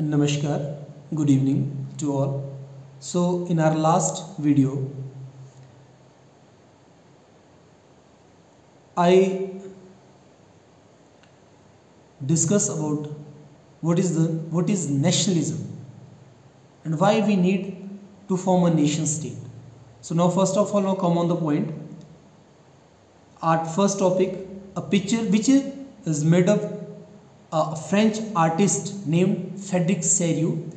Namaskar, good evening to all. So, in our last video, I discussed about what is nationalism and why we need to form a nation state. So now first of all, now come on the point. Our first topic, a picture which is made of a French artist named Frédéric Sérieux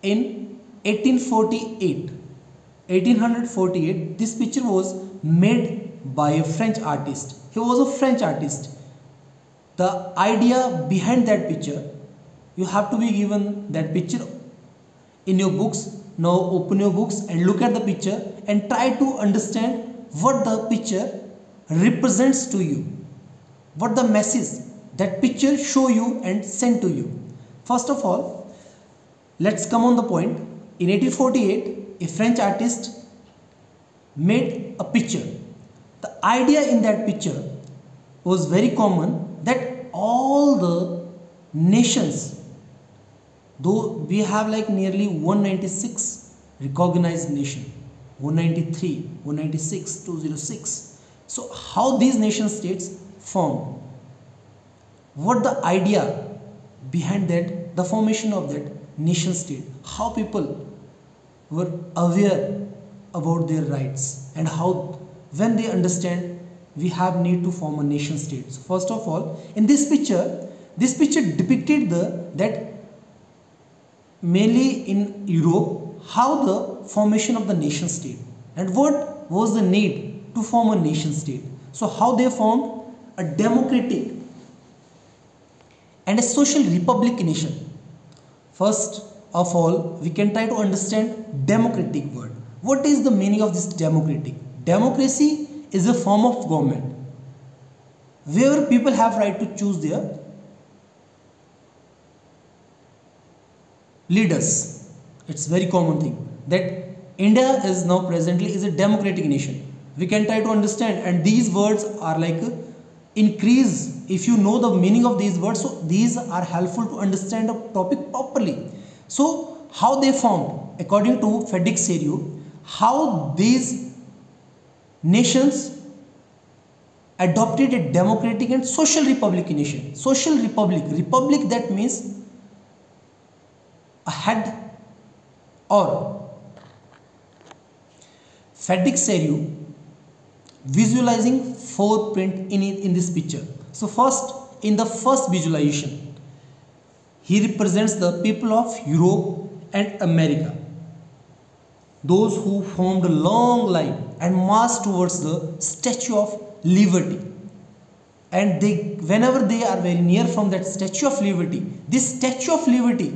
in 1848. 1848, this picture was made by a French artist. He was a French artist. The idea behind that picture, you have to be given that picture in your books. Now open your books and look at the picture and try to understand what the picture represents to you, what the message that picture show you and send to you. First of all, let's come on the point. In 1848, a French artist made a picture. The idea in that picture was very common, that all the nations, though we have like nearly 196 recognized nation, 193, 196, 206. So how these nation states formed? What the idea behind that, the formation of that nation state? How people were aware about their rights and how when they understand we have need to form a nation state. So first of all, in this picture depicted that mainly in Europe, how the formation of the nation state and what was the need to form a nation state. So how they formed a democratic and a social republic nation. First of all, we can try to understand democratic word. What is the meaning of this democratic? Democracy is a form of government where people have right to choose their leaders. It's very common thing that India is now presently is a democratic nation. We can try to understand, and these words are like increase. If you know the meaning of these words, so these are helpful to understand the topic properly. So how they formed, according to Frédéric Sérieux, how these nations adopted a democratic and social republic nation. Social republic that means a head, or Frédéric Sérieux visualizing four print in this picture. So first, in the first visualization, he represents the people of Europe and America, those who formed a long line and marched towards the Statue of Liberty. And whenever they are very near from that Statue of Liberty, this Statue of Liberty,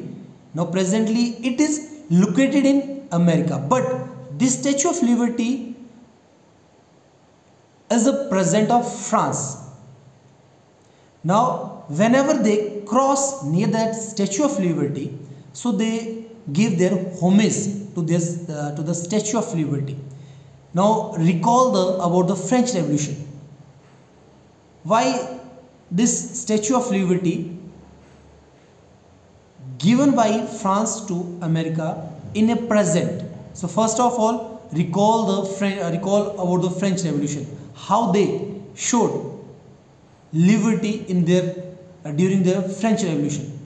now presently it is located in America, but this Statue of Liberty is a present of France. Now whenever they cross near that Statue of Liberty, so they give their homage to this to the Statue of Liberty. Now recall about the French Revolution. Why this Statue of Liberty given by France to America in a present? So first of all, recall about the French Revolution, how they showed liberty in their during the French Revolution.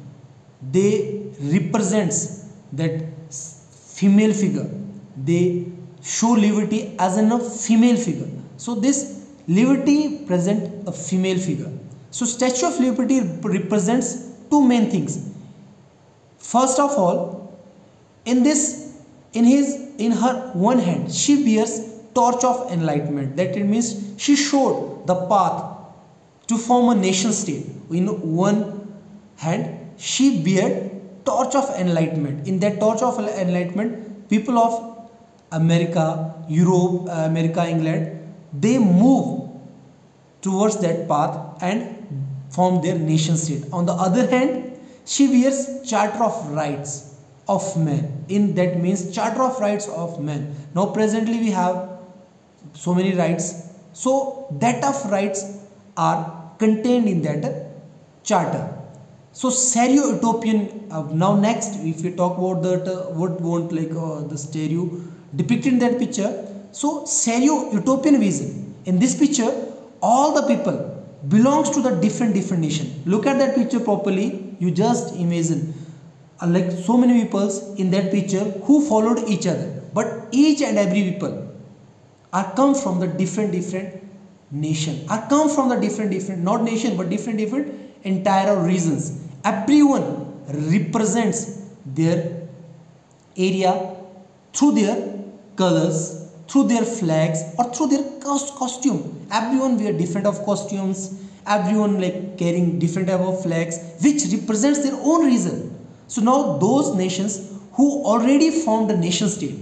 They represents that female figure. They show liberty as a female figure. So this liberty present a female figure. So Statue of Liberty represents two main things. First of all, in her one hand, she bears torch of enlightenment. That it means she showed the path to form a nation state. In one hand, she bear torch of enlightenment. In that torch of enlightenment, people of America, Europe, England, they move towards that path and form their nation state. On the other hand, she bears Charter of Rights of Man. In that means Charter of Rights of Man. Now presently we have so many rights. So that of rights are contained in that charter. So stereo-utopian, now next if we talk about that what want like the stereo depicted in that picture. So stereo-utopian vision, in this picture all the people belongs to the different nation. Look at that picture properly, you just imagine like so many peoples in that picture who followed each other, but each and every people are come from the different nation, are come from the different not nation but different entire regions. Everyone represents their area through their colors, through their flags or through their costume. Everyone wear different of costumes, everyone like carrying different type of flags which represents their own region. So now those nations who already formed a nation state,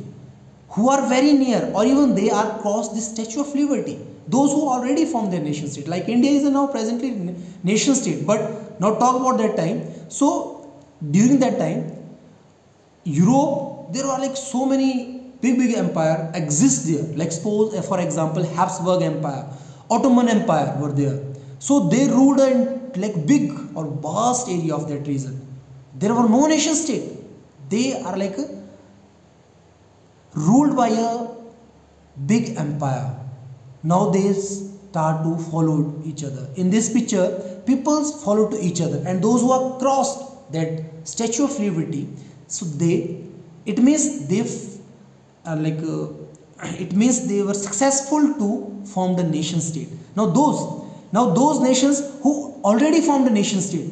who are very near or even they are crossed the Statue of Liberty, those who already formed their nation state, like India is a now presently nation state, but now talk about that time. So during that time Europe, there are like so many big empire exist there, like suppose for example Habsburg Empire, Ottoman Empire were there. So they ruled in like big or vast area of that region. There were no nation state, they are like ruled by a big empire. Now they start to follow each other. In this picture people follow to each other, and those who are crossed that Statue of Liberty, so it means it means they were successful to form the nation state. Now those nations who already formed the nation state,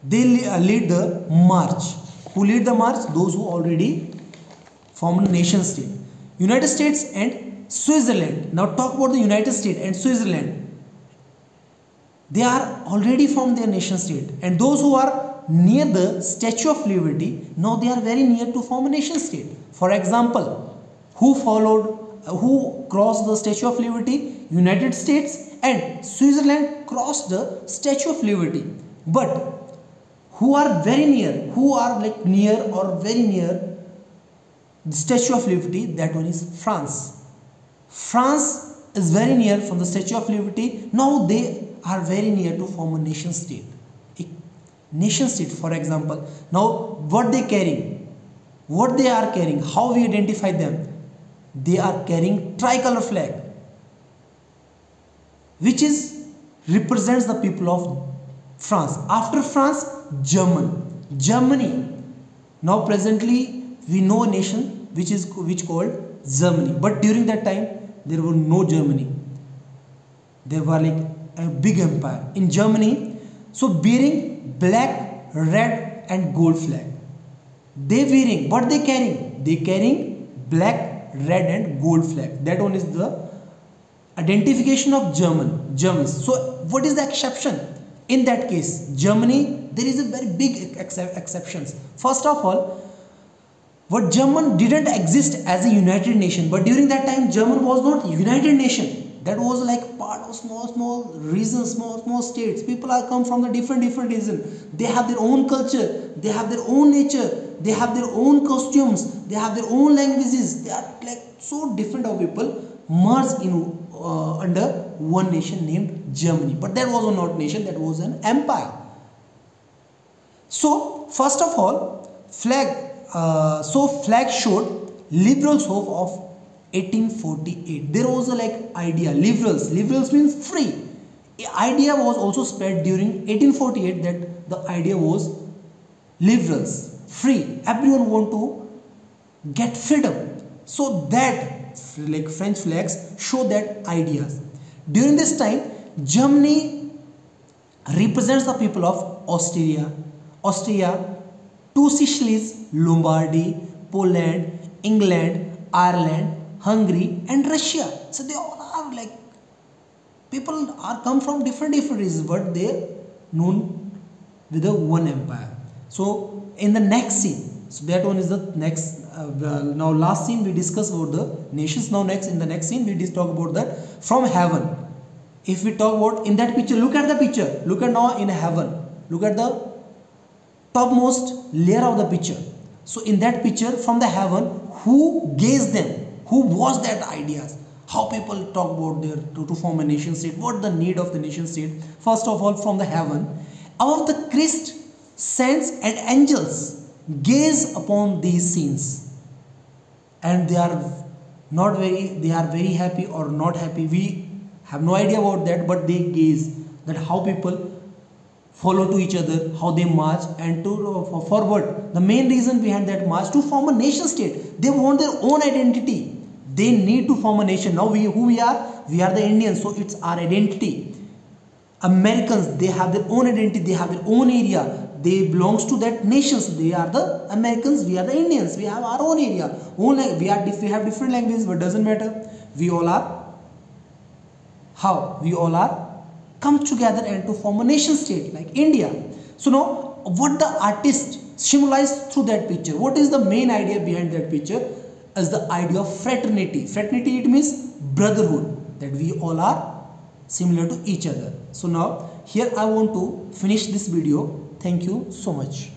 they lead the march. Who lead the march? Those who already formed a nation state. United States and Switzerland. Now talk about the United States and Switzerland. They are already formed their nation state, and those who are near the Statue of Liberty, now they are very near to form a nation state. For example, who crossed the Statue of Liberty? United States and Switzerland crossed the Statue of Liberty. But who are very near, who are like near or very near the Statue of Liberty, that one is France. France is very near from the Statue of Liberty. Now they are very near to form a nation state. A nation state, for example. Now what they carrying? What they are carrying? How we identify them? They are carrying tricolor flag, which is represents the people of France. After France, Germany. Now presently we know a nation which called Germany, but during that time there were no Germany. There were like a big empire in Germany. So bearing black, red and gold flag. They wearing, what they carrying? They carrying black, red and gold flag. That one is the identification of Germans. So what is the exception? In that case, Germany, there is a very big exceptions. First of all, what German didn't exist as a united nation, but during that time German was not united nation. That was like part of small regions, small states. People are come from the different regions. They have their own culture, they have their own nature, they have their own costumes, they have their own languages. They are like so different of people merged in under one nation named Germany. But that was not nation, that was an empire. So first of all, flag showed liberals' hope of 1848. There was a like idea, liberals means free. Idea was also spread during 1848 that the idea was liberals, free. Everyone want to get freedom. So that like French flags show that ideas. During this time, Germany represents the people of Austria, two Sicilies, Lombardy, Poland, England, Ireland, Hungary and Russia. So they all are like people are come from different regions, but they are known with the one empire. So in the next scene, so that one is the next now last scene we discuss about the nations. Now in the next scene we talk about that from heaven. If we talk about in that picture, look at the picture, look at now in heaven, look at the topmost layer of the picture. So in that picture from the heaven, who gazed them? Who was that ideas? How people talk about their to form a nation state? What the need of the nation state? First of all, from the heaven, above the crest, saints and angels gaze upon these scenes, and they are very happy or not happy. We have no idea about that, but they gaze that how people follow to each other, how they march, and to forward. The main reason behind that march to form a nation state. They want their own identity. They need to form a nation. Now who we are? We are the Indians, so it's our identity. Americans, they have their own identity. They have their own area. They belongs to that nations. They are the Americans. We are the Indians. We have our own area. We have different languages, but doesn't matter. We all are come together and to form a nation state like India. So now, what the artist symbolized through that picture? What is the main idea behind that picture? Is the idea of fraternity. Fraternity, it means brotherhood, that we all are similar to each other. So now here I want to finish this video. Thank you so much.